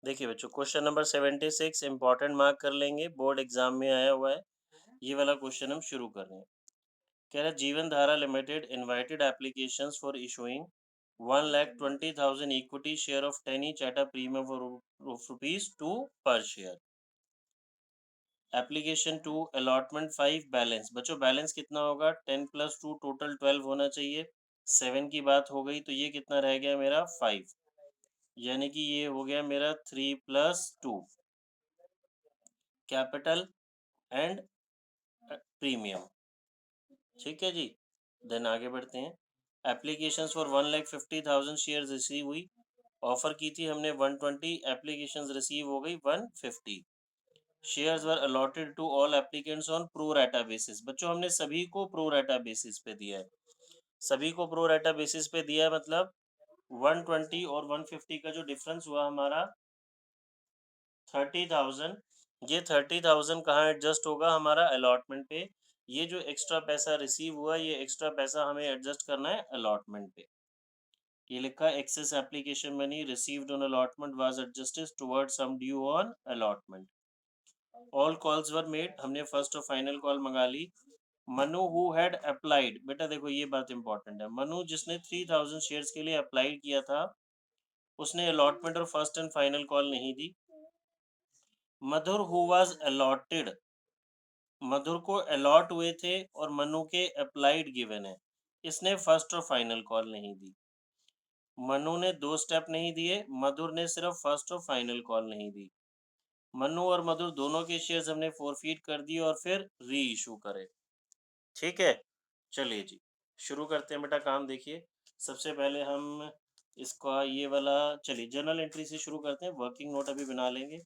देखिए बच्चों, question number 76 important mark कर लेंगे, बोर्ड एग्जाम में आया हुआ है। ये वाला क्वेश्चन हम शुरू कर रहे हैं। कह रहा है जीवन धारा limited invited applications for issuing 1,20,000 equity share of 10 each at a premium of ₹2 पर शेयर। Application 2 allotment 5 balance. बच्चों बैलेंस कितना होगा? 10 + 2 टोटल 12 होना चाहिए। 7 की बात हो गई तो ये कितना रह गया मेरा? 5, यानी कि ये हो गया मेरा 3 + 2 कैपिटल एंड प्रीमियम। ठीक है जी। देन आगे बढ़ते हैं। एप्लीकेशंस फॉर 1,50,000 शेयर्स रिसीव हुई। ऑफर की थी हमने 120, एप्लीकेशंस रिसीव हो गई 150। Shares were allotted to all applicants on pro rata basis. बच्चों हमने सभी को प्रो राटा बेसिस पे दिया है। सभी को प्रो राटा बेसिस पे दिया है, मतलब 120 और 150 का जो डिफरेंस हुआ हमारा 30,000। ये 30,000 कहाँ एडजस्ट होगा? हमारा अलॉटमेंट पे। ये जो एक्स्ट्रा पैसा रिसीव हुआ, ये एक्स्ट्रा पैसा हमें एडजस्ट करना है अलॉटमेंट पे। ये लिखा है excess application money received on allotment was adjusted toward sum due on allotment. All calls were made. हमने फर्स्ट और फाइनल कॉल मंगा ली। Manu who had applied. बेटा देखो ये बात इंपॉर्टेंट है। मनु जिसने 3,000 शेयर्स के लिए अप्लाई किया था, उसने अलॉटमेंट और फर्स्ट एंड फाइनल कॉल नहीं दी। मधुर हु वाज अलॉटेड। मधुर को अलॉट हुए थे और मनु के अप्लाइड गिवन है। इसने फर्स्ट और फाइनल कॉल नहीं दी। मनु ने 2 स्टेप नहीं दिए, मधुर ने सिर्फ फर्स्ट और फाइनल कॉल नहीं दी। मनु और मधुर दोनों के शेयर्स हमने फोरफीट कर दिए और फिर री इशू करे। ठीक है, चलिए जी शुरू करते हैं बेटा काम। देखिए सबसे पहले हम इसका ये वाला, चलिए जर्नल एंट्री से शुरू करते हैं। वर्किंग नोट अभी बना लेंगे।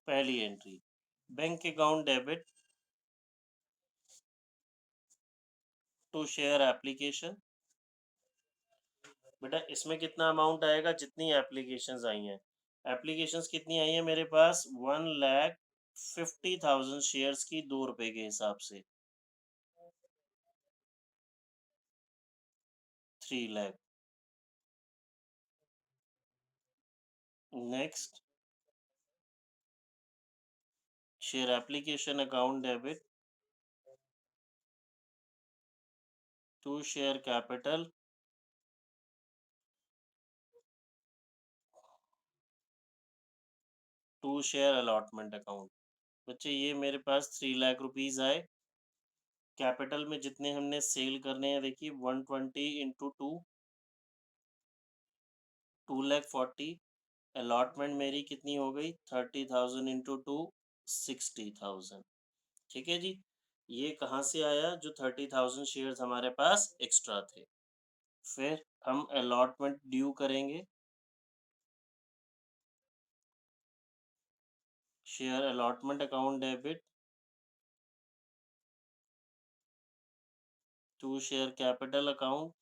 पहली entry, bank account debit to share application. बेटा इसमें कितना अमाउंट आएगा? जितनी एप्लीकेशंस आई हैं। एप्लीकेशंस कितनी आई हैं मेरे पास? 1,50,000 शेयर्स की, ₹2 के हिसाब से 3 lakh. Next, share application account debit to share capital to share allotment account. बच्चे ये मेरे पास 3 लाख रुपीस आए। कैपिटल में जितने हमने सेल करने हैं, देखिए 120 इंटू 2, 2,40,000। अलॉटमेंट मेरी कितनी हो गई? 30,000 इंटू 2, 60,000। ठीक है जी। ये कहाँ से आया? जो 30,000 शेयर्स हमारे पास एक्स्ट्रा थे। फिर हम अलॉटमेंट ड्यू करेंगे। Share allotment account debit to share capital account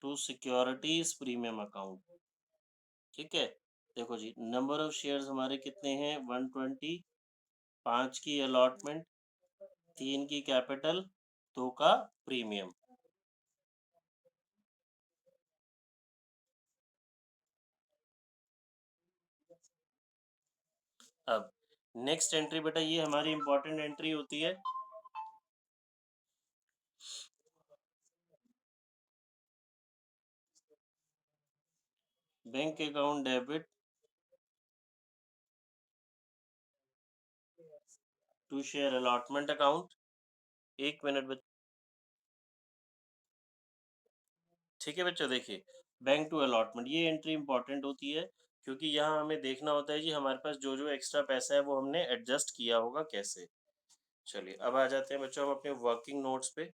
to securities premium account. ठीक है, देखो जी नंबर ऑफ शेयर्स हमारे कितने हैं? 120। 5 की अलॉटमेंट, 3 की कैपिटल, 2 का प्रीमियम। अब नेक्स्ट एंट्री बेटा, ये हमारी इंपॉर्टेंट एंट्री होती है। Bank account debit to share allotment account. एक मिनट बच्चों। ठीक है बच्चों, देखिए बैंक टू अलॉटमेंट ये एंट्री इंपॉर्टेंट होती है, क्योंकि यहाँ हमें देखना होता है जी हमारे पास जो जो एक्स्ट्रा पैसा है वो हमने एडजस्ट किया होगा कैसे। चलिए अब आ जाते हैं बच्चों हम अपने वर्किंग नोट्स पे।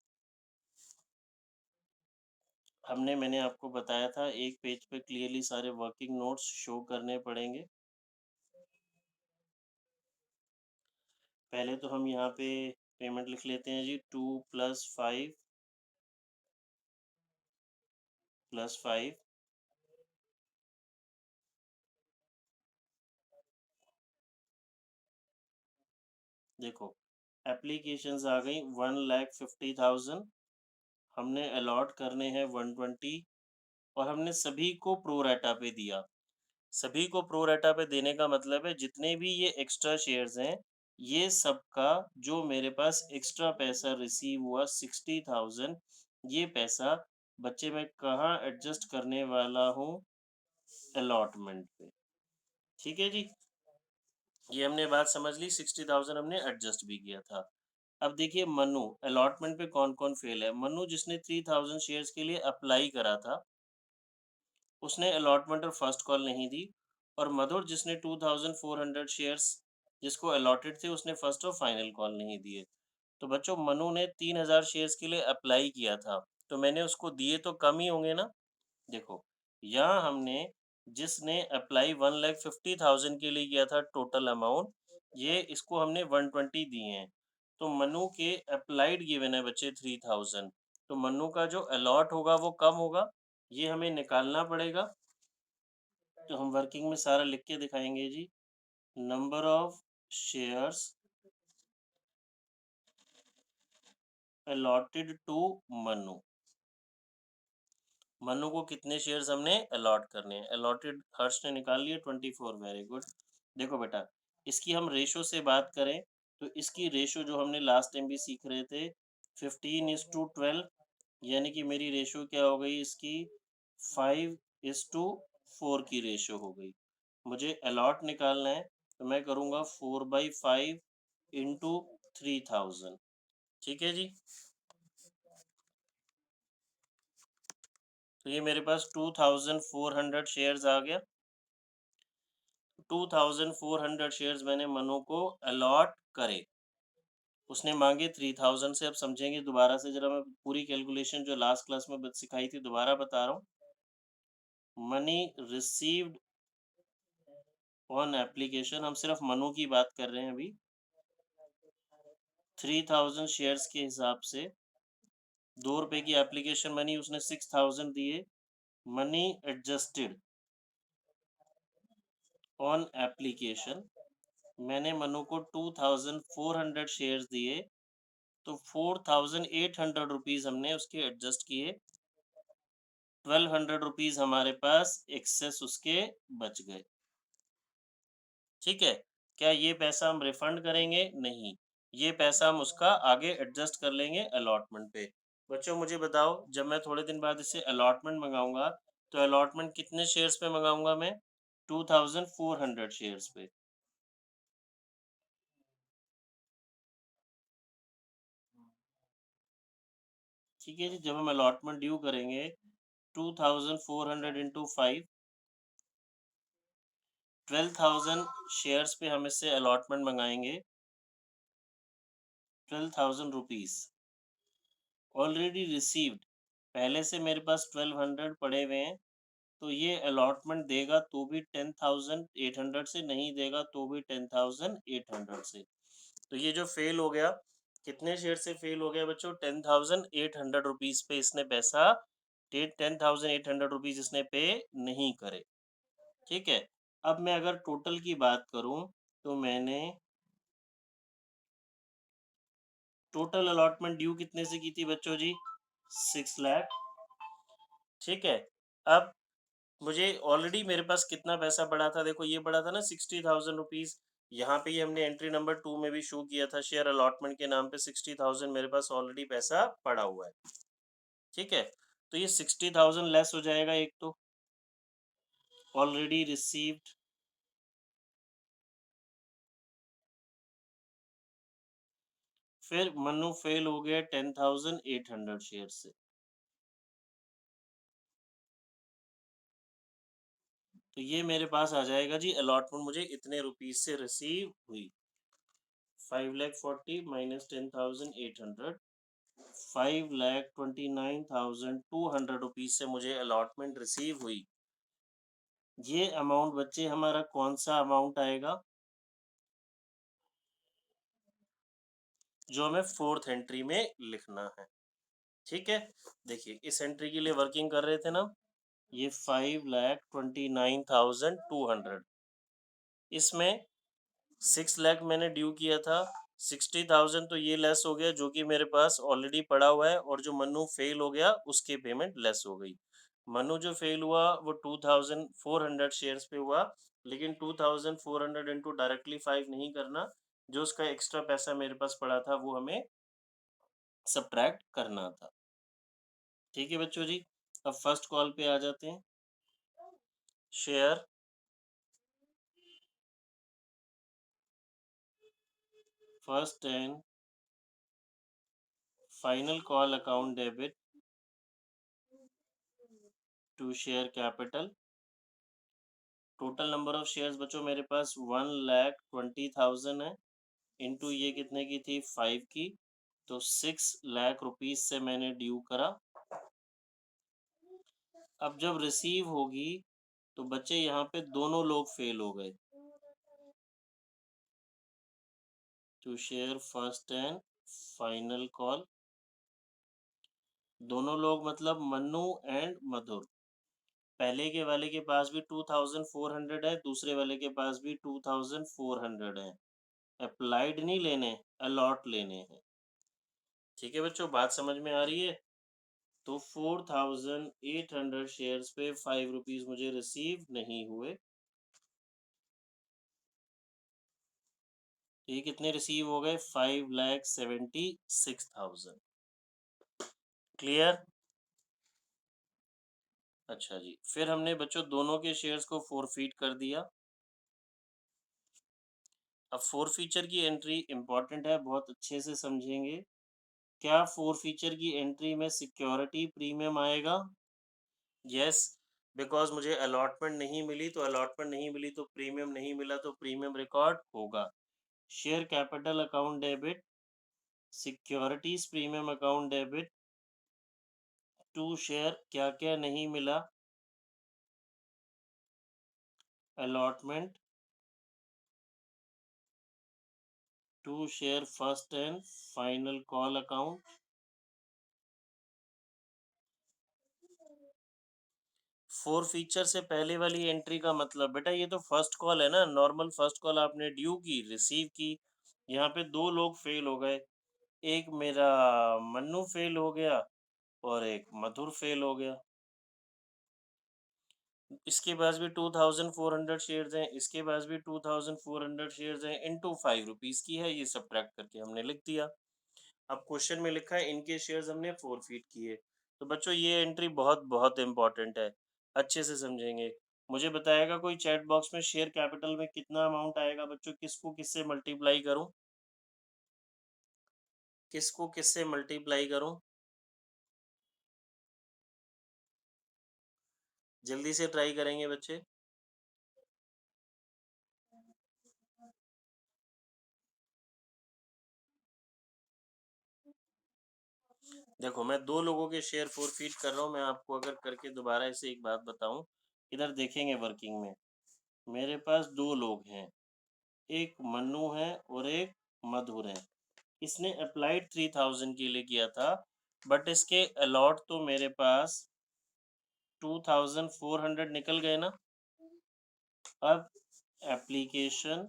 मैंने आपको बताया था एक पेज पे क्लियरली सारे वर्किंग नोट्स शो करने पड़ेंगे। पहले तो हम यहाँ पे पेमेंट लिख लेते हैं जी, 2 + 5 + 5। देखो एप्लीकेशंस आ गई 1,50,000, हमने अलॉट करने हैं 120 और हमने सभी को प्रो राटा पे दिया। सभी को प्रो राटा पे देने का मतलब है जितने भी ये एक्स्ट्रा शेयर्स हैं, ये सबका जो मेरे पास एक्स्ट्रा पैसा रिसीव हुआ 60,000, ये पैसा बच्चे मैं कहाँ एडजस्ट करने वाला हूँ? अलॉटमेंट पे। ठीक है जी? ये हमने बात समझ ली, 60,000 हमने एडजस्ट भी किया था। अब देखिए मनु, अलॉटमेंट पे कौन-कौन फेल है? मनु जिसने 3000 शेयर्स के लिए अप्लाई करा था, उसने अलॉटमेंट और फर्स्ट कॉल नहीं दी और मधुर जिसने 2400 शेयर्स जिसको अलॉटेड थे उसने फर्स्ट और फाइनल कॉल नहीं दिए। तो बच्चों मनु ने 3000 शेयर्स के लिए अप्लाई किया था, तो मैंने उसको दिए तो कम ही होंगे ना? देखो, यहाँ हमने जिसने अप्लाई 1,50,000 के लिए किया था टोटल अमाउंट, ये इसको हमने 120 दिए हैं। तो मनु के अप्लाइड गिवन है बच्चे 3000, तो मनु का जो अलॉट होगा वो कम होगा, ये हमें निकालना पड़ेगा। तो हम वर्किंग में सारा लिख के दिखाएंगे जी। Number of shares allotted to Manu. Manu को कितने शेयर्स हमने अलॉट करने हैं? अलॉटेड हर्ष ने निकाल लिए 24, वेरी गुड। देखो बेटा, इसकी हम रेशो से बात करें तो इसकी रेशो जो हमने लास्ट टाइम भी सीख रहे थे 15:12, यानी कि मेरी रेशो क्या हो गई इसकी 5:4 की रेशो हो गई। मुझे अलॉट निकालना है तो मैं करूँगा 4/5 इंटू 3000। ठीक है जी? तो ये मेरे पास 2400 शेयर्स आ गया। 2400 शेयर्स मैंने मनु को अलॉट करे। उसने मांगे 3000 से। अब समझेंगे दोबारा से जरा, मैं पूरी कैलकुलेशन जो लास्ट क्लास में सिखाई थी दोबारा बता रहा हूँ। मनी रिसीव्ड ऑन एप्लीकेशन, हम सिर्फ मनु की बात कर रहे हैं अभी। 3000 शेयर्स के हिसाब से ₹2 की एप्लीकेशन मनी उसने 6000 दिए। मनी एडजस्टेड ऑन एप्लीकेशन, मैंने मनु को 2400 शेयर्स दिए, तो 4800 हमने उसके एडजस्ट किए। 1200 हमारे पास एक्सेस उसके बच गए। ठीक है? क्या ये पैसा हम रिफंड करेंगे? नहीं, ये पैसा हम उसका आगे एडजस्ट कर लेंगे अलॉटमेंट पे। बच्चों मुझे बताओ, जब मैं थोड़े दिन बाद इसे अलॉटमेंट मंगाऊंगा तो अलॉटमेंट कितने शेयर्स पे मंगाऊंगा मैं? 2400 शेयर्स पे। ठीक है जी, जब हम अलॉटमेंट ड्यू करेंगे 2400 इंटू 5, 12,000 शेयर्स पे हम इससे अलॉटमेंट मंगाएंगे। 12,000 रुपीज ऑलरेडी रिसीव्ड, पहले से मेरे पास 1200 पड़े हुए हैं, तो ये अलॉटमेंट देगा तो भी 10,800 से, नहीं देगा तो भी 10,800 से। तो ये जो फेल हो गया, कितने शेयर से फेल हो गया बच्चों? 10,800 रुपीज पे इसने पैसा 10,800 रुपीज इसने पे नहीं करे। ठीक है? अब मैं अगर टोटल की बात करूं तो मैंने टोटल अलॉटमेंट ड्यू कितने से की थी बच्चों जी? 6 लाख। ठीक है? अब मुझे ऑलरेडी मेरे पास कितना पैसा पड़ा था? देखो ये पड़ा था ना 60,000 रुपीज। यहाँ पे ही हमने एंट्री नंबर 2 में भी शो किया था, शेयर अलॉटमेंट के नाम पे 60,000 मेरे पास ऑलरेडी पैसा पड़ा हुआ है। ठीक है? तो ये 60,000 लेस हो जाएगा एक तो, ऑलरेडी रिसीव्ड, फिर मनु फेल हो गया 10,800 शेयर से। तो ये मेरे पास आ जाएगा जी, अलॉटमेंट मुझे इतने रुपीज से रिसीव हुई। 5,40,000 माइनस 10,800, 5,29,200 रुपीज से मुझे अलॉटमेंट रिसीव हुई। ये अमाउंट बच्चे हमारा कौन सा अमाउंट आएगा? जो हमें फोर्थ एंट्री में लिखना है। ठीक है? देखिए इस एंट्री के लिए वर्किंग कर रहे थे ना, ये 5,29,200, इसमें 6 लाख मैंने ड्यू किया था, 60,000 तो ये लेस हो गया जो कि मेरे पास ऑलरेडी पड़ा हुआ है, और जो मन्नू फेल हो गया उसकी पेमेंट लेस हो गई। मन्नू जो फेल हुआ वो 2400 शेयर्स पे हुआ, लेकिन 2400 इंटू डायरेक्टली 5 नहीं करना, जो उसका एक्स्ट्रा पैसा मेरे पास पड़ा था वो हमें सब्ट्रैक्ट करना था। ठीक है बच्चों जी, अब फर्स्ट कॉल पे आ जाते हैं। Share first and final call account debit to share capital. Total number of shares बच्चों मेरे पास 1,20,000 है, इंटू ये कितने की थी 5 की, तो 6 लाख रुपीज से मैंने ड्यू करा। अब जब रिसीव होगी तो बच्चे यहाँ पे दोनों लोग फेल हो गए। To share first and final call, दोनों लोग मतलब मन्नू एंड मधुर। पहले के वाले के पास भी 2400 है, दूसरे वाले के पास भी 2400 है। अप्लाइड नहीं लेने, अलॉट लेने हैं। ठीक है बच्चों, बात समझ में आ रही है? तो 4800 शेयर्स पे 5 रुपीज मुझे रिसीव नहीं हुए। ये कितने रिसीव हो गए? 5,76,000। क्लियर? अच्छा जी, फिर हमने बच्चों दोनों के शेयर्स को फोरफीट कर दिया। अब फोर फीचर की एंट्री इंपॉर्टेंट है, बहुत अच्छे से समझेंगे। क्या फोर फीचर की एंट्री में सिक्योरिटी प्रीमियम आएगा? यस, बिकॉज मुझे अलॉटमेंट नहीं मिली, तो अलॉटमेंट नहीं मिली तो प्रीमियम नहीं मिला, तो प्रीमियम रिकॉर्ड होगा। Share capital account debit, securities premium account debit to share, क्या क्या नहीं मिला? Allotment to share first and final call account. Forfeiture से पहले वाली एंट्री का मतलब बेटा ये तो फर्स्ट कॉल है ना, नॉर्मल फर्स्ट कॉल आपने ड्यू की, रिसीव की। यहाँ पे दो लोग फेल हो गए, एक मेरा मन्नू फेल हो गया और एक मधुर फेल हो गया। इसके पास भी 2400 शेयर्स हैं, इसके पास भी 2400 शेयर्स हैं, इनटू 5 रुपीज की है, ये सब्ट्रैक्ट करके हमने लिख दिया। अब क्वेश्चन में लिखा है इनके शेयर्स हमने फोरफीट किए। तो बच्चों ये एंट्री बहुत बहुत इंपॉर्टेंट है, अच्छे से समझेंगे। मुझे बताएगा कोई चैट बॉक्स में शेयर कैपिटल में कितना अमाउंट आएगा बच्चों, किसको किससे मल्टीप्लाई करूं, किसको किससे मल्टीप्लाई करूं? जल्दी से ट्राई करेंगे बच्चे। देखो मैं दो लोगों के शेयर फोरफीट कर रहा हूँ, मैं आपको अगर करके दोबारा इसे एक बात बताऊं, इधर देखेंगे वर्किंग में। मेरे पास दो लोग हैं, एक मन्नू है और एक मधुर है। इसने अप्लाइड 3000 के लिए किया था, बट इसके अलॉट तो मेरे पास 2400 निकल गए ना। अब application,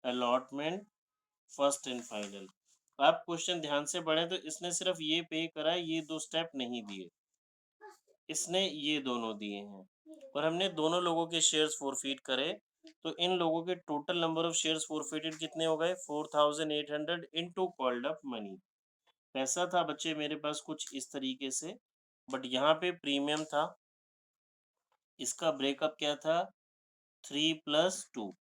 allotment, first and final. आप क्वेश्चन ध्यान से पढ़ें तो इसने सिर्फ ये पे करा है, ये दो स्टेप नहीं दिए, इसने ये दोनों दिए हैं। और हमने दोनों लोगों के शेयर्स फोरफीट करे, तो इन लोगों के टोटल नंबर ऑफ शेयर्स फोरफीटेड कितने हो गए? 4800 इनटू कॉल्ड अप मनी। पैसा था बच्चे मेरे पास कुछ इस तरीके से, बट यहाँ पे प्रीमियम था। इसका ब्रेकअप क्या था? 3+2।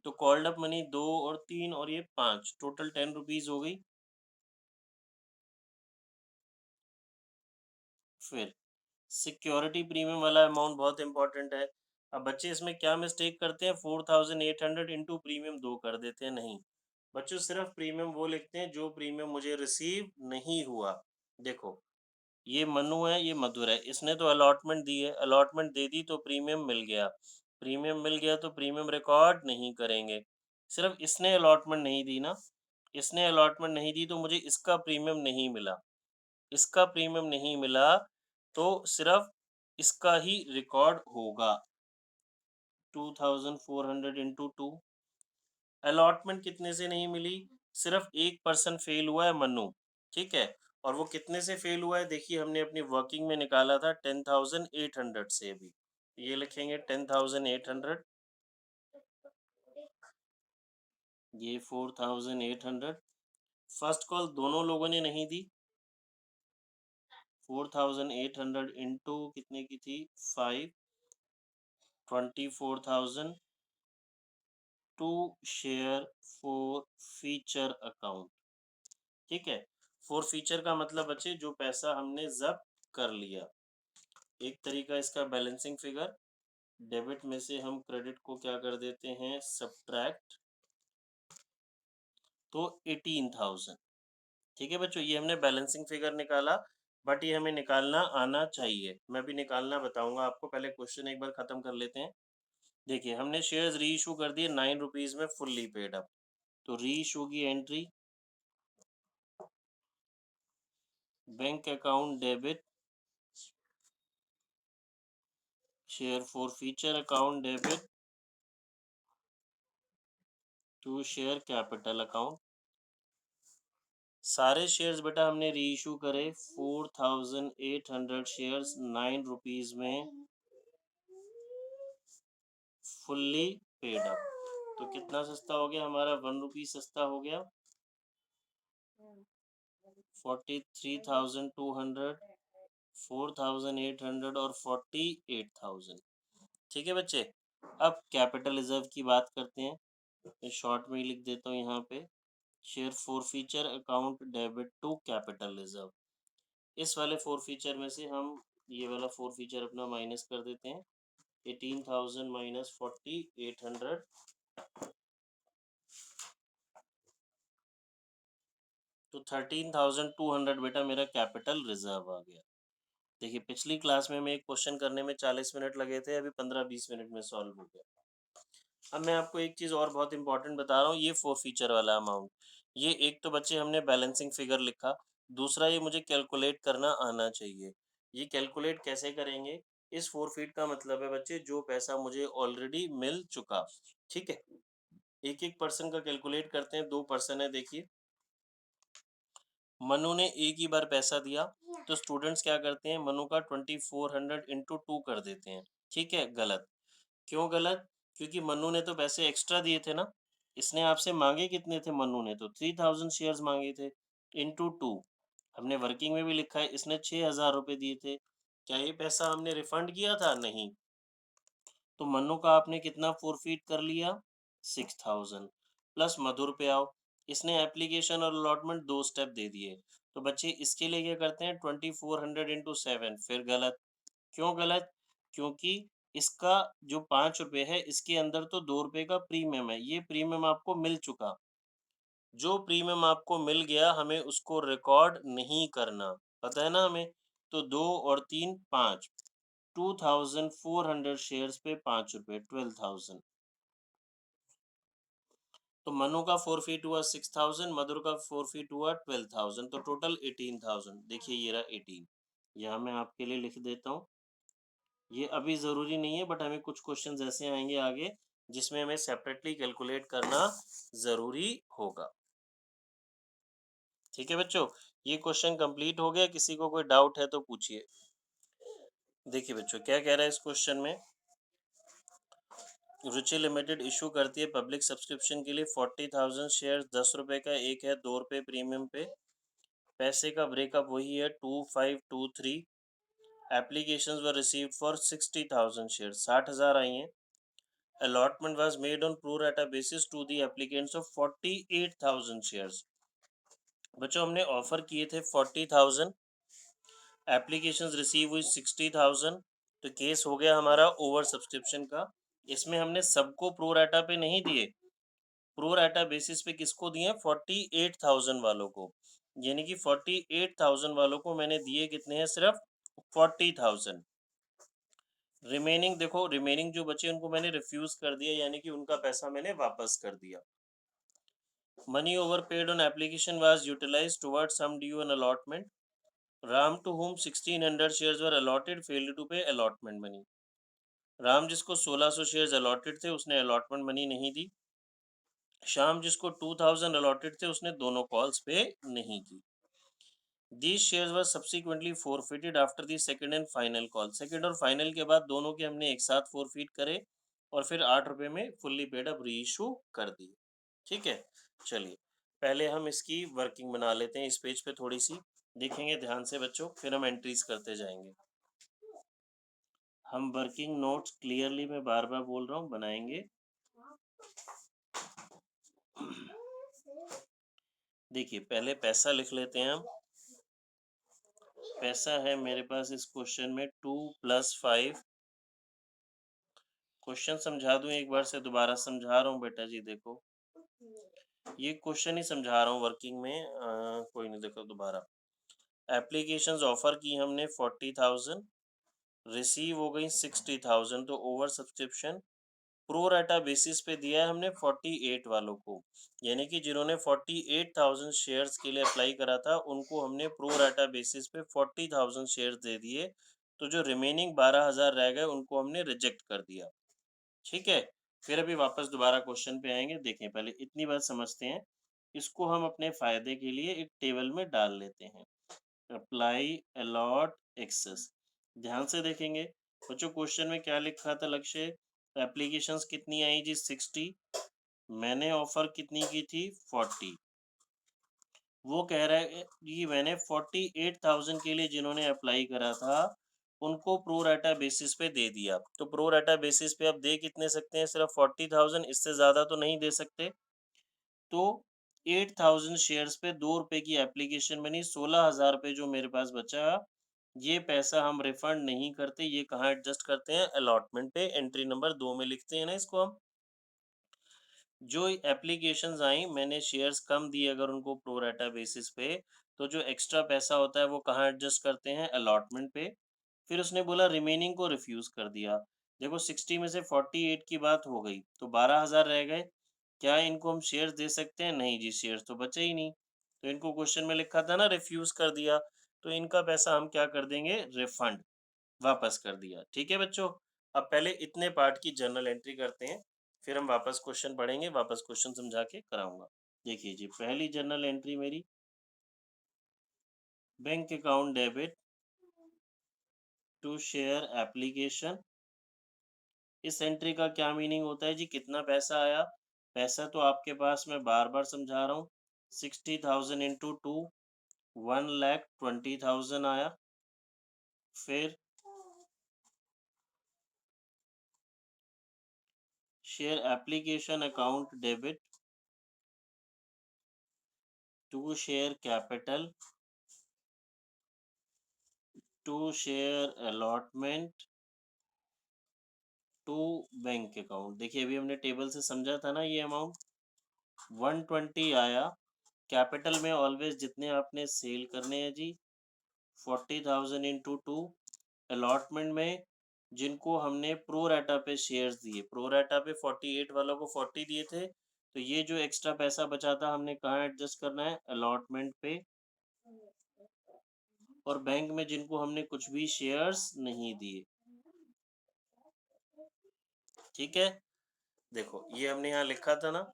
तो कॉल्ड अप मनी 2 और 3 और ये 5, टोटल 10 रुपीज हो गई। फिर सिक्योरिटी प्रीमियम वाला अमाउंट बहुत इंपॉर्टेंट है। अब बच्चे इसमें क्या मिस्टेक करते हैं, 4800 इंटू प्रीमियम 2 कर देते हैं। नहीं बच्चों, सिर्फ प्रीमियम वो लिखते हैं जो प्रीमियम मुझे रिसीव नहीं हुआ। देखो ये मनु है, ये मधुर है, इसने तो अलॉटमेंट दी है, अलॉटमेंट दे दी तो प्रीमियम मिल गया, प्रीमियम मिल गया तो प्रीमियम रिकॉर्ड नहीं करेंगे। सिर्फ इसने अलॉटमेंट नहीं दी ना, इसने अलॉटमेंट नहीं दी तो मुझे इसका प्रीमियम नहीं मिला, इसका प्रीमियम नहीं मिला तो सिर्फ इसका ही रिकॉर्ड होगा। 2400 इंटू 2। अलॉटमेंट कितने से नहीं मिली? सिर्फ एक पर्सन फेल हुआ है, मनु, ठीक है। और वो कितने से फेल हुआ है, देखिए हमने अपनी वर्किंग में निकाला था 10,800 से। अभी ये लिखेंगे 10,800, ये 4,800। फर्स्ट कॉल दोनों लोगों ने नहीं दी। 4,800 इंटू कितने की थी, 5, 24,000 to share forfeiture account, ठीक है। फॉर फीचर का मतलब बच्चे जो पैसा हमने जब्त कर लिया। एक तरीका इसका बैलेंसिंग फिगर, डेबिट में से हम क्रेडिट को क्या कर देते हैं, सब्ट्रैक्ट, तो 18,000, ठीक है बच्चों। ये हमने बैलेंसिंग फिगर निकाला, बट ये हमें निकालना आना चाहिए। मैं भी निकालना बताऊंगा आपको, पहले क्वेश्चन एक बार खत्म कर लेते हैं। देखिए हमने शेयर्स री इशू कर दिए 9 रुपीज में, फुल्ली पेड अप। तो री इशू की entry, bank account debit, share forfeiture account debit to share capital account. सारे शेयर्स बेटा हमने री इशू करे, 4,800 शेयर्स 9 रुपीज में, फुल्ली पेड अप। तो कितना सस्ता हो गया हमारा, 1 रुपी सस्ता हो गया, 43,200, 4,800 और 48,000, ठीक है बच्चे। अब कैपिटल रिजर्व की बात करते हैं, शॉर्ट में ही लिख देता हूँ यहाँ पे, share forfeiture account debit to capital reserve. इस वाले फोर फीचर में से हम ये वाला फोर फीचर अपना माइनस कर देते हैं, 18,000 माइनस 4,800, तो 13,200 बेटा मेरा कैपिटल रिजर्व आ गया। देखिए पिछली क्लास में एक क्वेश्चन करने में 40 मिनट लगे थे, अभी 15-20 मिनट में सॉल्व हो गया। अब मैं आपको एक चीज़ और बहुत इंपॉर्टेंट बता रहा हूँ, ये फोर फीचर वाला अमाउंट, ये एक तो बच्चे हमने बैलेंसिंग फिगर लिखा, दूसरा ये मुझे कैलकुलेट करना आना चाहिए। ये कैलकुलेट कैसे करेंगे, इस फोर फीट का मतलब है बच्चे जो पैसा मुझे ऑलरेडी मिल चुका, ठीक है। एक एक पर्सन का कैलकुलेट करते हैं, 2 पर्सन है देखिए। मनु ने एक ही बार पैसा दिया, तो स्टूडेंट्स क्या करते हैं, मनु का 2400 इंटू 2 कर देते हैं, ठीक है। गलत, क्यों गलत, क्योंकि मनु ने तो पैसे एक्स्ट्रा दिए थे ना। इसने आपसे मांगे कितने थे, मनु ने तो 3,000 शेयर्स मांगे थे, इंटू 2। हमने वर्किंग में भी लिखा है, इसने 6,000 रुपये दिए थे। क्या ये पैसा हमने रिफंड किया था, नहीं। तो मन्नू का आपने कितना फोरफीट कर लिया, 6,000। प्लस मधुर पे आओ, इसने एप्लीकेशन और अलॉटमेंट 2 स्टेप दे दिए। तो बच्चे इसके लिए क्या करते हैं, 2400 इंटू 7, फिर गलत। क्यों गलत, क्योंकि इसका जो 5 रुपये है, इसके अंदर तो 2 रुपये का प्रीमियम है, ये प्रीमियम आपको मिल चुका। जो प्रीमियम आपको मिल गया, हमें उसको रिकॉर्ड नहीं करना, पता है ना हमें। तो 2 और 3 5, 2,400 शेयर्स पे 5 रुपये, 12,000। तो मनु का फोरफीट हुआ 6,000, मधुर का फोरफीट हुआ 12,000, तो टोटल 18,000। देखिए ये रहा 18, यहाँ मैं आपके लिए लिख देता हूँ। ये अभी ज़रूरी नहीं है, बट हमें कुछ क्वेश्चन ऐसे आएंगे आगे जिसमें हमें सेपरेटली कैलकुलेट करना ज़रूरी होगा, ठीक है बच्चों। ये क्वेश्चन कंप्लीट हो गया, किसी को कोई डाउट है तो पूछिए। देखिए बच्चों क्या कह रहा है इस क्वेश्चन में, रुचि लिमिटेड इशू करती है पब्लिक सब्सक्रिप्शन के लिए 40,000 शेयर, 10 रुपए का एक है, 2 रुपये प्रीमियम पे। पैसे का ब्रेकअप वही है 2523। Applications were received for 60,000 share, 60,000 आई हैं। Allotment was made on pro rata basis to the applicants of 48,000 shares. बच्चों हमने ऑफर किए थे 40,000, एप्लीकेशंस रिसीव हुई 60,000, तो केस हो गया हमारा ओवर सब्सक्रिप्शन का। इसमें हमने सबको प्रो राटा पे नहीं दिए, प्रो राटा बेसिस पे किसको दिए, 48,000 वालों को, यानी कि 48,000 वालों को मैंने दिए कितने हैं, सिर्फ 40,000। रिमेनिंग देखो, रिमेनिंग जो बचे उनको मैंने रिफ्यूज कर दिया, यानी कि उनका पैसा मैंने वापस कर दिया। Money over paid on application was utilised towards sum due an allotment. Ram to whom 1,600 shares were allotted failed to pay allotment money। Ram जिसको 1,600 शेयर्स अलॉटेड थे, उसने अलॉटमेंट मनी नहीं दी। शाम जिसको 2000 अलॉटेड थे उसने दोनों कॉल्स पे नहीं की। These shares were subsequently forfeited after the second and final call। Second और फाइनल के बाद दोनों के हमने एक साथ फोरफिट करे और फिर 8 रुपए में फुल्ली पेड अप री इशू कर दिए। ठीक है, चलिए पहले हम इसकी वर्किंग बना लेते हैं। इस पेज पे थोड़ी सी देखेंगे ध्यान से बच्चों, फिर हम एंट्रीज करते जाएंगे। हम वर्किंग नोट्स क्लियरली, मैं बार बार बोल रहा हूँ, बनाएंगे। देखिए पहले पैसा लिख लेते हैं हम। पैसा है मेरे पास इस क्वेश्चन में 2 + 5। क्वेश्चन समझा दूं एक बार से, दोबारा समझा रहा हूँ बेटा जी। देखो ये क्वेश्चन ही समझा रहा हूँ वर्किंग में, कोई नहीं, देखो दोबारा। एप्लीकेशंस ऑफर की हमने 40,000, रिसीव हो गई 60,000, तो over subscription pro rata basis पे दिया है हमने 48 वालों को, यानी कि जिन्होंने 48,000 शेयर्स के लिए अप्लाई करा था उनको हमने प्रो राटा बेसिस पे 40,000 शेयर्स दे दिए। तो जो रिमेनिंग 12,000 रह गए उनको हमने रिजेक्ट कर दिया। ठीक है, फिर अभी वापस दोबारा क्वेश्चन पे आएंगे। देखें पहले इतनी बात समझते हैं, इसको हम अपने फायदे के लिए एक टेबल में डाल लेते हैं। अप्लाई अलॉट एक्सेस, ध्यान से देखेंगे बच्चों। क्वेश्चन में क्या लिखा था लक्ष्य? एप्लीकेशंस कितनी आई जी? 60। मैंने ऑफर कितनी की थी? 40। वो कह रहा है कि मैंने 48,000 के लिए जिन्होंने अप्लाई करा था उनको प्रो राटा बेसिस पे दे दिया। तो प्रो राटा बेसिस पे आप दे कितने सकते हैं? सिर्फ 40,000, इससे ज़्यादा तो नहीं दे सकते। तो 8,000 शेयर्स पे 2 रुपए की एप्लीकेशन बनी, 16,000 रुपये जो मेरे पास बचा, ये पैसा हम रिफंड नहीं करते। ये कहाँ एडजस्ट करते हैं? अलॉटमेंट पे। एंट्री नंबर 2 में लिखते हैं ना इसको हम। जो एप्लीकेशंस आई, मैंने शेयर्स कम दिए अगर उनको प्रो राटा बेसिस पे, तो जो एक्स्ट्रा पैसा होता है वो कहाँ एडजस्ट करते हैं? अलॉटमेंट पे। फिर उसने बोला रिमेनिंग को रिफ्यूज कर दिया। देखो 60 में से 48 की बात हो गई तो 12,000 रह गए। क्या इनको हम शेयर्स दे सकते हैं? नहीं जी, शेयर्स तो बचे ही नहीं। तो इनको क्वेश्चन में लिखा था ना रिफ्यूज कर दिया, तो इनका पैसा हम क्या कर देंगे? रिफंड, वापस कर दिया। ठीक है बच्चों, अब पहले इतने पार्ट की जर्नल एंट्री करते हैं, फिर हम वापस क्वेश्चन पढ़ेंगे, वापस क्वेश्चन समझा के कराऊंगा। देखिए जी, पहली जर्नल एंट्री मेरी, bank account debit to share application. इस एंट्री का क्या मीनिंग होता है जी? कितना पैसा आया? पैसा तो आपके पास, मैं बार बार समझा रहा हूँ, 60,000 इंटू 2, 1,20,000 आया। फिर share application account debit to share capital to share allotment to bank account. देखिए अभी हमने टेबल से समझा था ना, ये अमाउंट 120 आया। कैपिटल में ऑलवेज जितने आपने सेल करने हैं जी, 40,000 इंटू 2। अलॉटमेंट में जिनको हमने प्रो राटा पे शेयर्स दिए, प्रो राटा पे 48 वालों को 40 दिए थे, तो ये जो एक्स्ट्रा पैसा बचा था हमने कहाँ एडजस्ट करना है? अलॉटमेंट पे। और बैंक में जिनको हमने कुछ भी शेयर्स नहीं दिए। ठीक है, देखो ये हमने यहाँ लिखा था ना,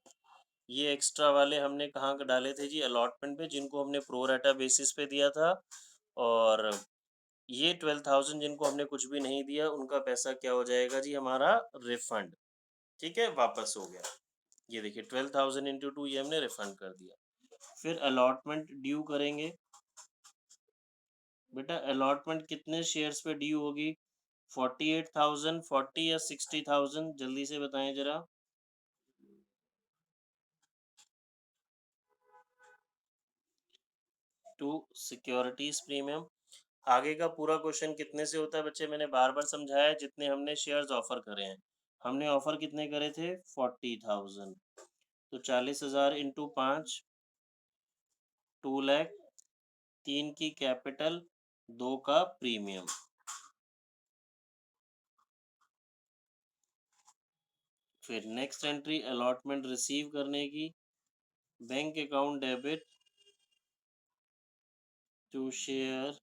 ये एक्स्ट्रा वाले हमने कहाँ डाले थे जी? अलॉटमेंट पे, जिनको हमने प्रो राटा बेसिस पे दिया था। और ये 12,000 जिनको हमने कुछ भी नहीं दिया उनका पैसा क्या हो जाएगा जी? हमारा रिफंड। ठीक है, वापस हो गया। ये देखिए 12,000 इंटू 2, ये हमने रिफंड कर दिया। फिर अलॉटमेंट ड्यू करेंगे। बेटा अलॉटमेंट कितने शेयर्स पे ड्यू होगी? 48,000, 40 या 60,000? जल्दी से बताएं जरा। To securities premium. आगे का पूरा क्वेश्चन कितने से होता है बच्चे? मैंने बार बार समझाया है, जितने हमने शेयर्स ऑफर करे हैं। हमने ऑफर कितने करे थे? 40,000। तो 40,000 इंटू 5, 2 लाख। 3 की कैपिटल, 2 का प्रीमियम। फिर नेक्स्ट एंट्री अलॉटमेंट रिसीव करने की, bank account debit to share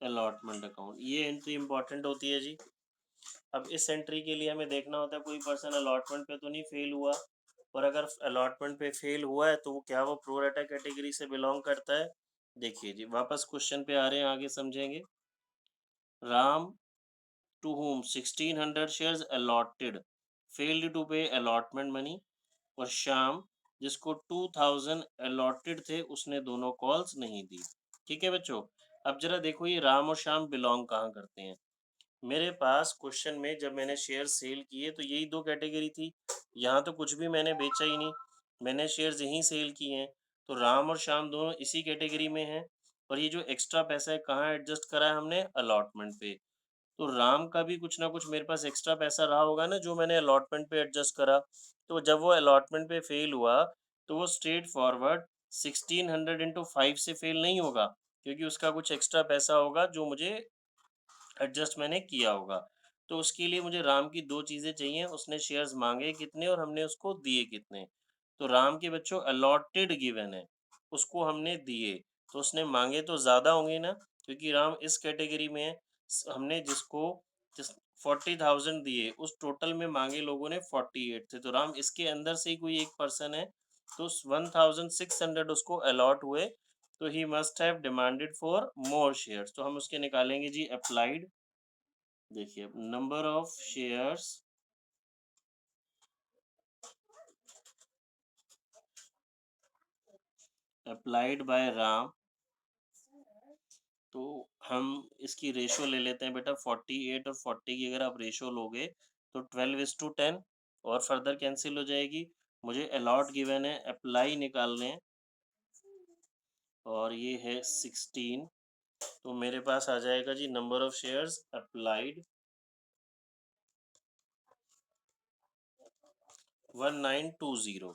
allotment account. ये एंट्री इंपॉर्टेंट होती है जी। अब इस एंट्री के लिए हमें देखना होता है कोई पर्सन अलॉटमेंट पे तो नहीं फेल हुआ। और अगर अलॉटमेंट पे फेल हुआ है तो वो क्या वो प्रो राटा कैटेगरी से बिलोंग करता है? देखिए जी, वापस क्वेश्चन पे आ रहे हैं, आगे समझेंगे। Ram to whom 1600 shares allotted failed to pay allotment money, और श्याम जिसको 2000 allotted थे उसने दोनों कॉल्स नहीं दी। ठीक है बच्चों, अब जरा देखो ये राम और श्याम बिलोंग कहाँ करते हैं। मेरे पास क्वेश्चन में जब मैंने शेयर सेल किए तो यही दो कैटेगरी थी। यहाँ तो कुछ भी मैंने बेचा ही नहीं, मैंने शेयर्स यहीं सेल किए हैं। तो राम और श्याम दोनों इसी कैटेगरी में हैं। और ये जो एक्स्ट्रा पैसा है कहाँ एडजस्ट करा है हमने? अलॉटमेंट पे। तो राम का भी कुछ ना कुछ मेरे पास एक्स्ट्रा पैसा रहा होगा ना, जो मैंने अलॉटमेंट पे एडजस्ट करा। तो जब वो अलॉटमेंट पे फेल हुआ तो वो स्ट्रेट फॉरवर्ड 1600 इंटू 5 से फेल नहीं होगा, क्योंकि उसका कुछ एक्स्ट्रा पैसा होगा जो मुझे एडजस्ट मैंने किया होगा। तो उसके लिए मुझे राम की दो चीज़ें चाहिए, उसने शेयर्स मांगे कितने और हमने उसको दिए कितने। तो राम के बच्चों अलॉटेड गिवन है, उसको हमने दिए। तो उसने मांगे तो ज़्यादा होंगे ना, क्योंकि राम इस कैटेगरी में है। हमने जिस 40,000 दिए, उस टोटल में मांगे लोगों ने 48 थे। तो राम इसके अंदर से ही कोई एक पर्सन है, तो 1600 उसको अलॉट हुए। तो he must have demanded for more shares. तो हम उसके निकालेंगे जी अप्लाइड। देखिए number of shares applied by Ram. तो हम इसकी रेशो ले लेते हैं बेटा, 48 और 40 की अगर आप रेशो लोगे तो 12:10 और फर्दर कैंसिल हो जाएगी। मुझे अलॉट गिवन है, अप्लाई निकालने हैं, और ये है 16। तो मेरे पास आ जाएगा जी नंबर ऑफ शेयर्स अप्लाइड 1920।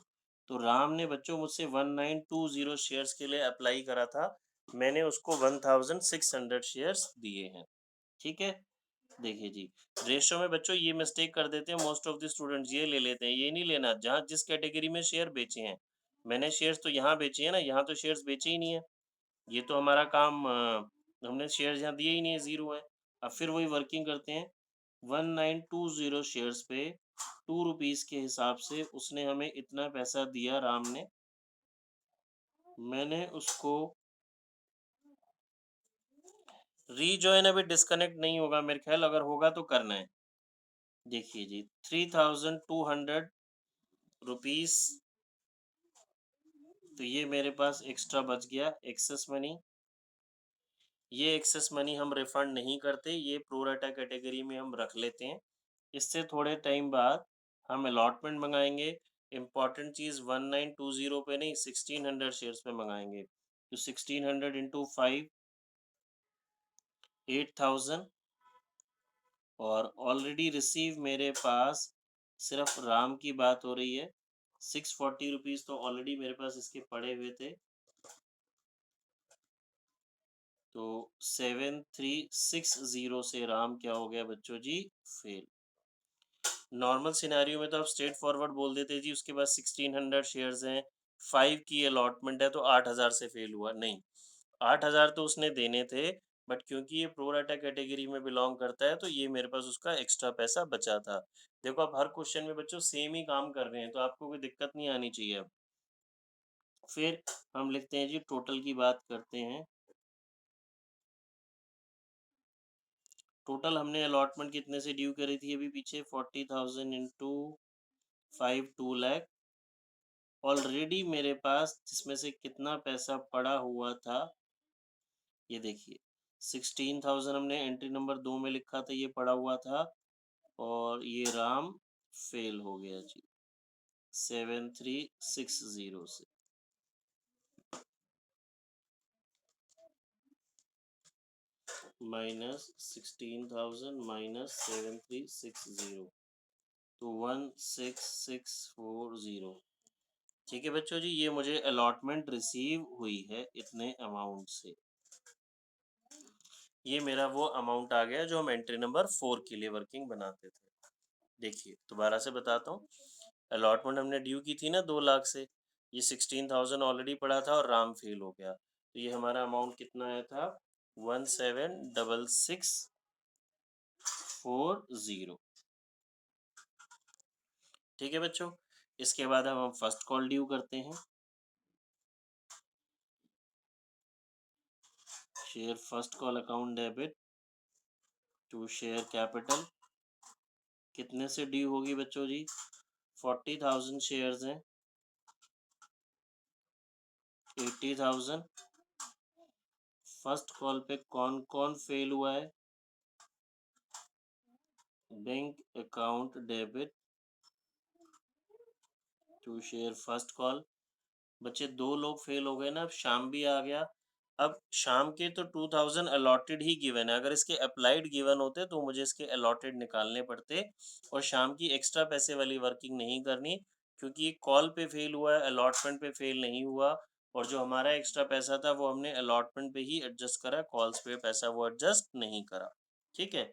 तो राम ने बच्चों मुझसे 1920 शेयर्स के लिए अप्लाई करा था, मैंने उसको 1600 शेयर्स दिए हैं। ठीक है, देखिए जी, रेशो में बच्चों ये मिस्टेक कर देते हैं मोस्ट ऑफ द स्टूडेंट्स, ये ले लेते हैं, ये नहीं लेना जहाँ जिस कैटेगरी में शेयर बेचे हैं। मैंने शेयर्स तो यहाँ बेचे हैं ना, यहाँ तो शेयर्स बेचे ही नहीं है। ये तो हमारा काम हमने शेयर्स यहाँ दिए ही नहीं है, ज़ीरो है। अब फिर वही वर्किंग करते हैं। 1920 शेयर्स पे 2 रुपीज़ के हिसाब से उसने हमें इतना पैसा दिया राम ने। मैंने उसको रीजॉइन अभी डिस्कनेक्ट नहीं होगा मेरे ख्याल, अगर होगा तो करना है। देखिए जी 3200 रुपीज़, तो ये मेरे पास एक्स्ट्रा बच गया एक्सेस मनी। ये एक्सेस मनी हम रिफंड नहीं करते, ये प्रो राटा कैटेगरी में हम रख लेते हैं। इससे थोड़े टाइम बाद हम अलॉटमेंट मंगाएंगे। इम्पॉर्टेंट चीज़ 1920 पे नहीं, 1600 शेयर्स पे मंगाएंगे। तो 1600 इंटू 5 8000, और ऑलरेडी रिसीव मेरे पास सिर्फ राम की बात हो रही है। 640 तो ऑलरेडी मेरे पास इसके पड़े हुए थे। तो 7360 से राम क्या हो गया बच्चों जी? फेल। नॉर्मल सिनेरियो में तो आप स्ट्रेट फॉरवर्ड बोल देते जी उसके पास 1600 शेयर्स हैं, 5 की अलॉटमेंट है तो 8000 से फेल हुआ। नहीं, 8000 तो उसने देने थे, बट क्योंकि ये प्रो राटा कैटेगरी में बिलोंग करता है तो ये मेरे पास उसका एक्स्ट्रा पैसा बचा था। देखो आप हर क्वेश्चन में बच्चों सेम ही काम कर रहे हैं, तो आपको कोई दिक्कत नहीं आनी चाहिए। अब फिर हम लिखते हैं जी, टोटल की बात करते हैं। टोटल हमने अलॉटमेंट कितने से ड्यू करी थी अभी पीछे? 40,000 इंटू 5 2 लाख। ऑलरेडी मेरे पास जिसमें से कितना पैसा पड़ा हुआ था, ये देखिए 16,000 हमने एंट्री नंबर 2 में लिखा था, ये पड़ा हुआ था। और ये राम फेल हो गया जी 7360 से। -16,000 -7360, तो 16640। ठीक है बच्चों जी, ये मुझे अलॉटमेंट रिसीव हुई है इतने अमाउंट से। ये मेरा वो अमाउंट आ गया जो हम एंट्री नंबर 4 के लिए वर्किंग बनाते थे। देखिए दोबारा से बताता हूँ, अलॉटमेंट हमने ड्यू की थी ना 2 लाख से, ये 16,000 ऑलरेडी पड़ा था और राम फेल हो गया, तो ये हमारा अमाउंट कितना आया था? 176640। ठीक है बच्चों, इसके बाद हम फर्स्ट कॉल ड्यू करते हैं। Share first call account debit to share capital, कितने से ड्यू होगी बच्चों जी? 40,000 शेयर्स हैं, 80,000। फर्स्ट कॉल पे कौन कौन फेल हुआ है? Bank account debit to share first call. बच्चे 2 लोग फेल हो गए ना, अब शाम भी आ गया। अब शाम के तो 2000 अलॉटेड ही गिवन है, अगर इसके अप्लाइड गिवन होते तो मुझे इसके अलॉटेड निकालने पड़ते, और शाम की एक्स्ट्रा पैसे वाली वर्किंग नहीं करनी, क्योंकि ये कॉल पे फेल हुआ है, अलॉटमेंट पे फेल नहीं हुआ। और जो हमारा एक्स्ट्रा पैसा था वो हमने अलॉटमेंट पे ही एडजस्ट करा, कॉल्स पे पैसा वो एडजस्ट नहीं करा। ठीक है,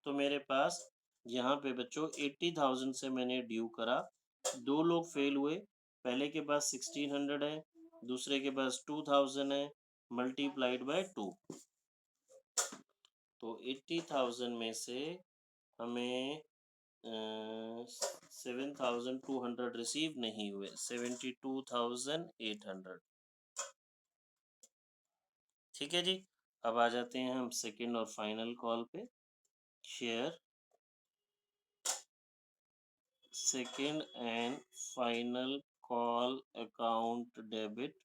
तो मेरे पास यहाँ पे बच्चों 80,000 से मैंने ड्यू करा, 2 लोग फेल हुए, पहले के पास 1600 है, दूसरे के पास 2000 है, मल्टीप्लाइड बाय 2। तो 80,000 में से हमें 7,200 रिसीव नहीं हुए, 72,800। ठीक है जी। अब आ जाते हैं हम सेकंड और फाइनल कॉल पे। Share second and final call account debit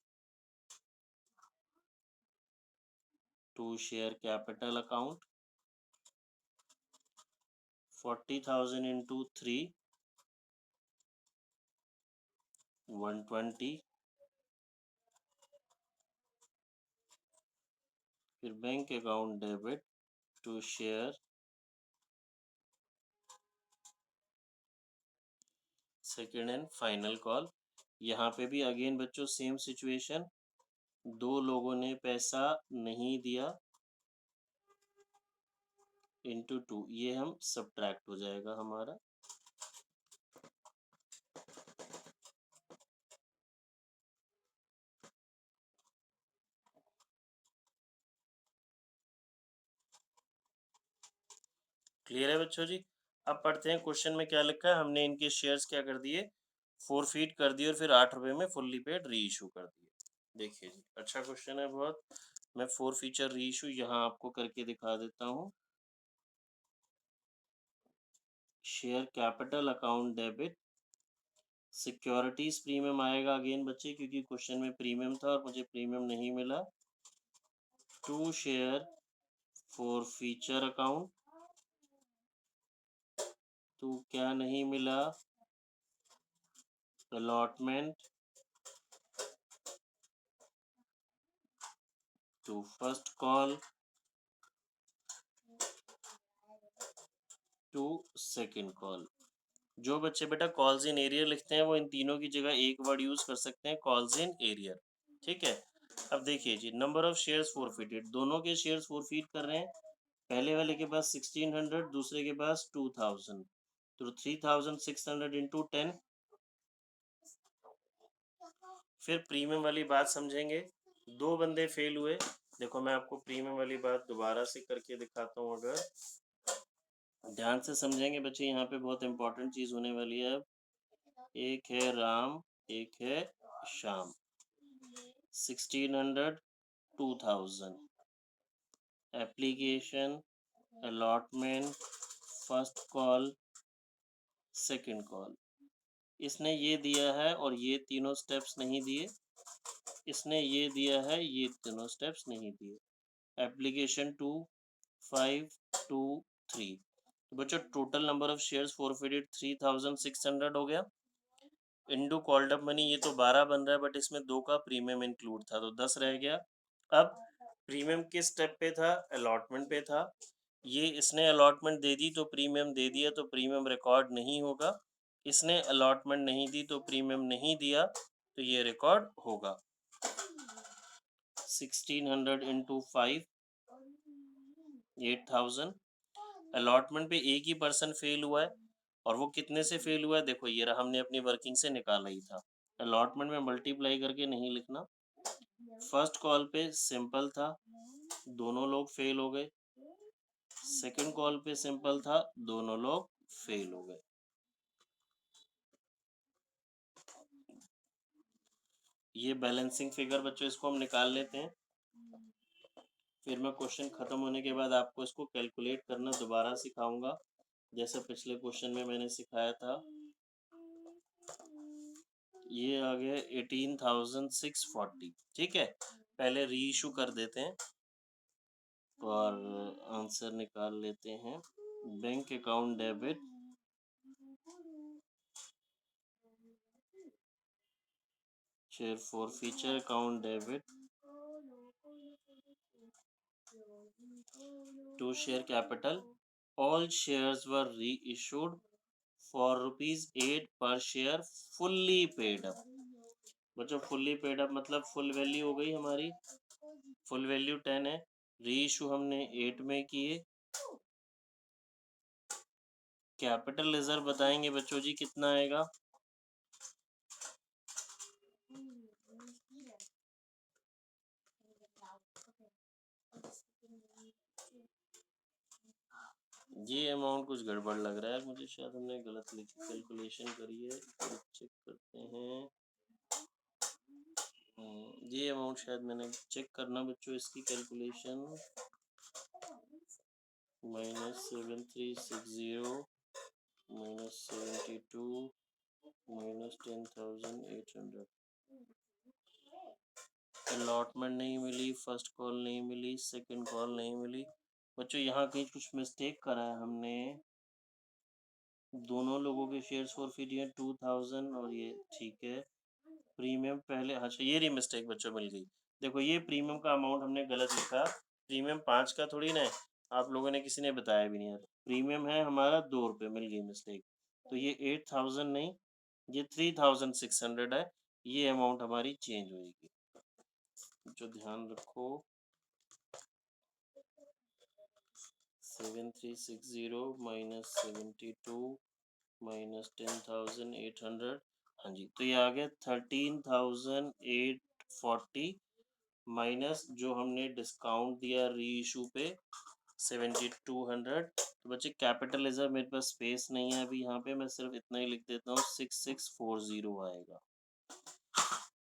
to share capital account, 40,000 into 3, 120। फिर bank account debit to share second and final call. यहाँ पे भी अगेन बच्चों सेम सिचुएशन, 2 लोगों ने पैसा नहीं दिया, इंटू 2, ये हम सब्ट्रैक्ट हो जाएगा हमारा। क्लियर है बच्चों जी? अब पढ़ते हैं क्वेश्चन में क्या लिखा है। हमने इनके शेयर्स क्या कर दिए, फोरफीट कर दिए, और फिर 8 रुपए में फुल्ली पेड री इशू कर दिए। देखिए जी, अच्छा क्वेश्चन है बहुत। मैं फोर फीचर री इशू यहाँ आपको करके दिखा देता हूँ। Share capital account debit, securities premium आएगा अगेन बच्चे, क्योंकि क्वेश्चन में प्रीमियम था और मुझे प्रीमियम नहीं मिला। To share forfeiture account, तो क्या नहीं मिला? Allotment to first call to second call. जो बच्चे बेटा कॉल्स इन एरियर लिखते हैं वो इन तीनों की जगह एक वर्ड यूज कर सकते हैं, कॉल्स इन एरियर। ठीक है, अब देखिए जी, नंबर ऑफ शेयर्स फोरफिटेड, दोनों के शेयर्स फोरफिट कर रहे हैं। पहले वाले के पास 1600, दूसरे के पास 2000, तो 3600 इंटू 10। फिर प्रीमियम वाली बात समझेंगे, 2 बंदे फेल हुए। देखो मैं आपको प्रीमियम वाली बात दोबारा से करके दिखाता हूँ, अगर ध्यान से समझेंगे बच्चे, यहाँ पे बहुत इंपॉर्टेंट चीज होने वाली है। अब एक है राम, एक है Shyam, 1600, 2000, application, allotment, first call, second call. इसने ये दिया है और ये तीनों स्टेप्स नहीं दिए, इसने ये दिया है, ये तीनों स्टेप्स नहीं दिए। एप्लीकेशन 2, 5, 2, 3। तो बच्चों total number of shares forfeited 3600 हो गया, इंडू कॉल्ड अप मनी, ये तो 12 बन रहा है, बट इसमें 2 का प्रीमियम इंक्लूड था तो 10 रह गया। अब प्रीमियम किस स्टेप पे था? अलॉटमेंट पे था। ये इसने अलॉटमेंट दे दी तो प्रीमियम दे दिया, तो प्रीमियम रिकॉर्ड नहीं होगा। इसने अलॉटमेंट नहीं दी तो प्रीमियम नहीं दिया, तो ये रिकॉर्ड होगा। 1600 इंटू 5, 8000। अलॉटमेंट पे एक ही पर्सन फेल हुआ है, और वो कितने से फेल हुआ है? देखो ये रहा, हमने अपनी वर्किंग से निकाला ही था। अलॉटमेंट में मल्टीप्लाई करके नहीं लिखना। फर्स्ट कॉल पे सिंपल था, दोनों लोग फेल हो गए। सेकंड कॉल पे सिंपल था, दोनों लोग फेल हो गए। ये बैलेंसिंग फिगर बच्चों इसको हम निकाल लेते हैं, फिर मैं क्वेश्चन ख़त्म होने के बाद आपको इसको कैलकुलेट करना दोबारा सिखाऊंगा, जैसे पिछले क्वेश्चन में मैंने सिखाया था। ये आ गया 18,640, ठीक है। पहले री इशू कर देते हैं और आंसर निकाल लेते हैं। Bank account debit share forfeiture account debit to share capital, all shares were reissued for ₹8 per share, fully paid up. बच्चों फुल्ली पेड अप मतलब फुल वैल्यू हो गई हमारी, फुल वैल्यू 10 है, री इशू हमने 8 में किए। कैपिटल रिजर्व बताएंगे बच्चों जी कितना आएगा। ये अमाउंट कुछ गड़बड़ लग रहा है मुझे, शायद हमने गलत लिखी कैलकुलेशन करी है, चेक करते हैं। ये अमाउंट शायद मैंने चेक करना बच्चों इसकी कैलकुलेशन, -7360 -72 -10,800। अलॉटमेंट नहीं मिली, फर्स्ट कॉल नहीं मिली, सेकंड कॉल नहीं मिली। बच्चों यहाँ कहीं कुछ मिस्टेक करा है हमने, दोनों लोगों के शेयर्स फॉरफिट है 2000 और ये ठीक है। प्रीमियम पहले, अच्छा ये रही मिस्टेक बच्चों मिल गई। देखो ये प्रीमियम का अमाउंट हमने गलत लिखा, प्रीमियम 5 का थोड़ी ना है, आप लोगों ने किसी ने बताया भी नहीं है। प्रीमियम है हमारा 2 रुपये, मिल गई मिस्टेक। तो ये 8000 नहीं, ये 3600 है, ये अमाउंट हमारी चेंज होगी। जो ध्यान रखो 7360 -72 -10,800, हाँ जी, तो ये आ गया 13,840 माइनस जो हमने डिस्काउंट दिया री इशू पे 7200। तो बच्चे कैपिटल रिजर्व मेरे पास स्पेस नहीं है अभी, यहाँ पे मैं सिर्फ इतना ही लिख देता हूँ 6640 आएगा।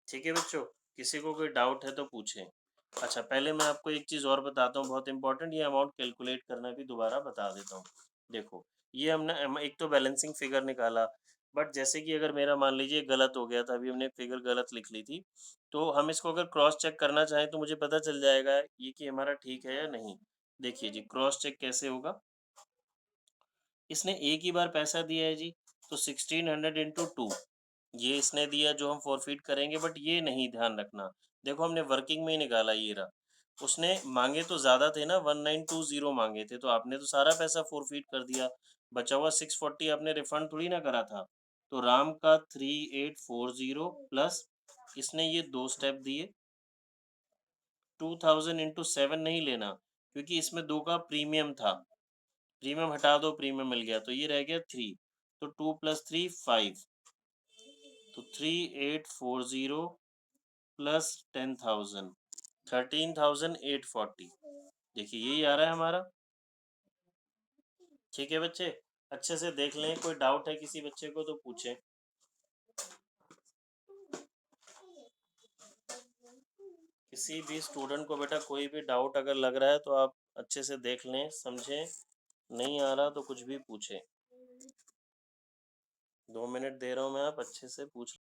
ठीक है बच्चों, किसी को कोई डाउट है तो पूछें। अच्छा पहले मैं आपको एक चीज़ और बताता हूँ बहुत इंपॉर्टेंट, ये अमाउंट कैलकुलेट करना भी दोबारा बता देता हूँ। देखो ये हमने एक तो बैलेंसिंग फिगर निकाला, बट जैसे कि अगर मेरा मान लीजिए गलत हो गया था, अभी हमने फिगर गलत लिख ली थी, तो हम इसको अगर क्रॉस चेक करना चाहें तो मुझे पता चल जाएगा ये कि हमारा ठीक है या नहीं। देखिए जी क्रॉस चेक कैसे होगा, इसने एक ही बार पैसा दिया है जी, तो 1600 इंटू 2 ये इसने दिया जो हम फॉरफिट करेंगे, बट ये नहीं ध्यान रखना। देखो हमने वर्किंग में ही निकाला, ये रहा, उसने मांगे तो ज़्यादा थे ना, 1920 मांगे थे, तो आपने तो सारा पैसा फॉरफिट कर दिया, बचा हुआ 640 आपने रिफंड थोड़ी ना करा था। तो राम का 3840 प्लस इसने ये 2 स्टेप दिए, 2000 इंटू 7 नहीं लेना क्योंकि इसमें 2 का प्रीमियम था, प्रीमियम हटा दो, प्रीमियम मिल गया, तो ये रह गया 3, तो 2 + 3 5, तो 3840 प्लस 10,000 13,840, देखिए यही आ रहा है हमारा। ठीक है बच्चे, अच्छे से देख लें, कोई डाउट है किसी बच्चे को तो पूछें। किसी भी स्टूडेंट को बेटा कोई भी डाउट अगर लग रहा है तो आप अच्छे से देख लें, समझें, नहीं आ रहा तो कुछ भी पूछें। 2 मिनट दे रहा हूँ मैं, आप अच्छे से पूछ